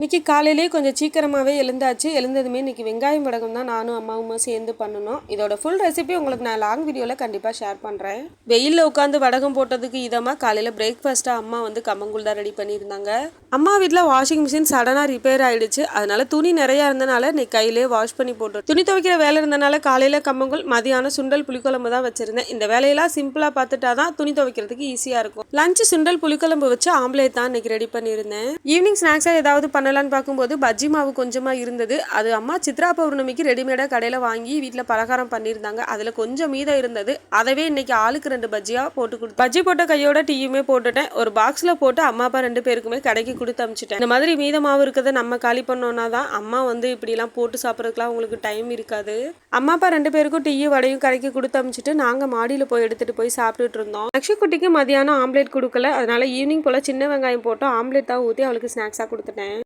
இன்னைக்கு காலையிலேயே கொஞ்சம் சீக்கிரமாகவே எழுந்தாச்சு. எழுந்ததுமே இன்னைக்கு வெங்காயம் வடகம் தான் நானும் அம்மாவுமா சேர்ந்து பண்ணணும். இதோட ஃபுல் ரெசிபி உங்களுக்கு நான் லாங் வீடியோவில் கண்டிப்பாக ஷேர் பண்ணுறேன். வெயிலில் உட்காந்து வடகம் போட்டதுக்கு இதமாக காலையில் பிரேக்ஃபாஸ்ட்டாக அம்மா வந்து கம்மங்கூழ் தான் ரெடி பண்ணியிருந்தாங்க. அம்மா வீட்டில் வாஷிங் மிஷின் சடனாக ரிப்பேர் ஆகிடுச்சு. அதனால துணி நிறையா இருந்தனால இன்னைக்கு கையிலே வாஷ் பண்ணி போட்டு துணி துவைக்கிற வேலை இருந்தனால காலையில் கம்மங்கூழ், மதியானம் சுண்டல் புளிக்குழம்பு தான் வச்சுருந்தேன். இந்த வேலையெல்லாம் சிம்பிளாக பார்த்துட்டா தான் துணி துவைக்கிறதுக்கு ஈஸியாக இருக்கும். லஞ்சு சுண்டல் புளிக்குழம்பு வச்சு ஆம்லேட் தான் இன்னைக்கு ரெடி பண்ணியிருந்தேன். ஈவினிங் ஸ்நாக்ஸாக ஏதாவது பண்ணலான்னு பார்க்கும்போது பஜ்ஜி மாவு கொஞ்சமாக இருந்தது. அது அம்மா சித்ரா பௌர்ணமிக்கு ரெடிமேடாக கடையில் வாங்கி வீட்டில் பலகாரம் பண்ணியிருந்தாங்க. அதில் கொஞ்சம் மீதம் இருந்தது. அதவே இன்னைக்கு ஆளுக்கு 2 பஜ்ஜியாக போட்டு கொடுத்து பஜ்ஜி போட்ட கையோட டீயுமே போட்டுட்டேன். ஒரு பாக்ஸில் போட்டு அம்மா அப்பா 2 பேருக்குமே கடைக்கு கொடுத்து அனுப்பிச்சிட்டேன். இந்த மாதிரி மீத மாவு இருக்கிறத நம்ம காலி பண்ணோன்னா தான் அம்மா வந்து இப்படிலாம் போட்டு சாப்பிட்றதுக்குலாம் உங்களுக்கு டைம் இருக்காது. அம்மா அப்பா 2 பேருக்கும் டீயும் வடையும் கடைக்கு கொடுத்து அனுப்பிச்சிட்டு நாங்கள் மாடியில் போய் எடுத்துகிட்டு போய் சாப்பிட்டுட்டு இருந்தோம். லக்ஷ்மி குட்டிக்கு மதியானம் ஆம்லேட் கொடுக்கல. அதனால ஈவினிங் போல் சின்ன வெங்காயம் போட்டு ஆம்லேட் தான் ஊற்றி அவளுக்கு ஸ்நாக்ஸாக கொடுத்துட்டேன்.